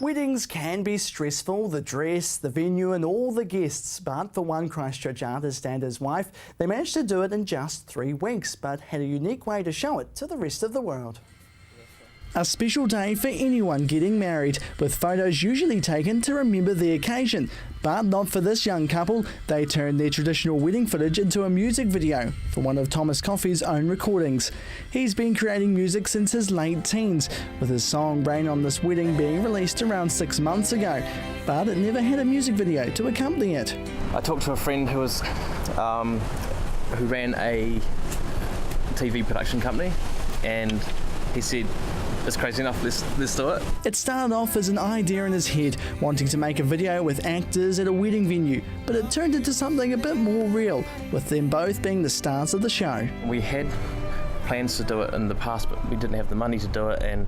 Weddings can be stressful, the dress, the venue and all the guests, but for one Christchurch artist and his wife, they managed to do it in just 3 weeks, but had a unique way to show it to the rest of the world. A special day for anyone getting married, with photos usually taken to remember the occasion. But not for this young couple. They turned their traditional wedding footage into a music video for one of Thomas Coffey's own recordings. He's been creating music since his late teens, with his song Rain on This Wedding being released around 6 months ago. But it never had a music video to accompany it. I talked to a friend who ran a TV production company, and he said, "It's crazy enough, let's do it." It started off as an idea in his head, wanting to make a video with actors at a wedding venue, but it turned into something a bit more real, with them both being the stars of the show. We had plans to do it in the past, but we didn't have the money to do it, and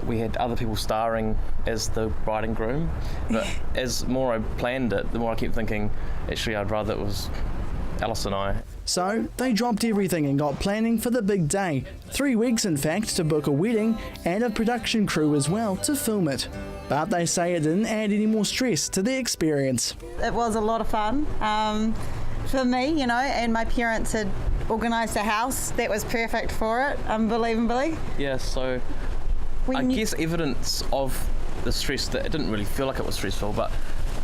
we had other people starring as the bride and groom. But as more I planned it, the more I kept thinking, actually I'd rather it was Alice and I. So they dropped everything and got planning for the big day. 3 weeks in fact to book a wedding, and a production crew as well to film it. But they say it didn't add any more stress to the experience. It was a lot of fun for me, and my parents had organised a house that was perfect for it, unbelievably. Yeah, so I guess evidence of the stress, that it didn't really feel like it was stressful, but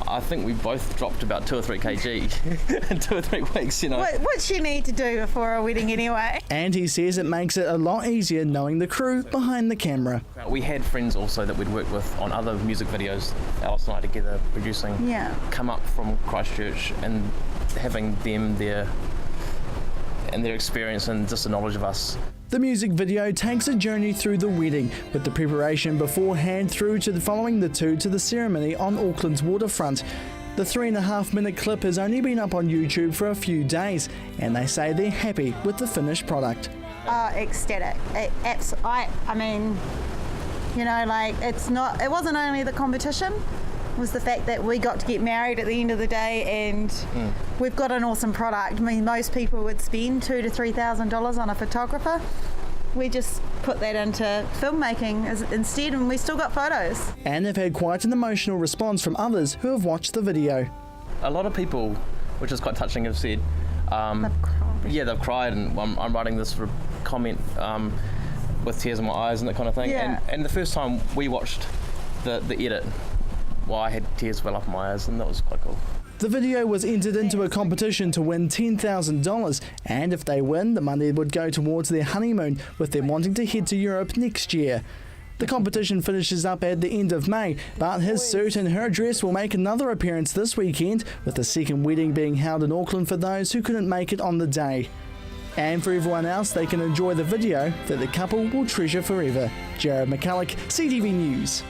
I think we both dropped about 2 or 3 kg in 2 or 3 weeks, What you need to do before a wedding anyway. And he says it makes it a lot easier knowing the crew behind the camera. We had friends also that we'd worked with on other music videos, Alice and I together producing, come up from Christchurch, and having them there and their experience and just the knowledge of us. The music video takes a journey through the wedding, with the preparation beforehand through to following the two to the ceremony on Auckland's waterfront. The 3.5-minute clip has only been up on YouTube for a few days, and they say they're happy with the finished product. Ecstatic. It wasn't only the competition, it was the fact that we got to get married at the end of the day, and we've got an awesome product. I mean, most people would spend $2,000 to $3,000 on a photographer. We just put that into filmmaking instead, and we still got photos. And they've had quite an emotional response from others who have watched the video. A lot of people, which is quite touching, have said, they've cried, and I'm writing this comment with tears in my eyes and that kind of thing. Yeah. And the first time we watched the edit, I had tears well up in my eyes, and that was quite cool. The video was entered into a competition to win $10,000, and if they win, the money would go towards their honeymoon, with them wanting to head to Europe next year. The competition finishes up at the end of May, but his suit and her dress will make another appearance this weekend, with the second wedding being held in Auckland for those who couldn't make it on the day. And for everyone else, they can enjoy the video that the couple will treasure forever. Jared McCulloch, CTV News.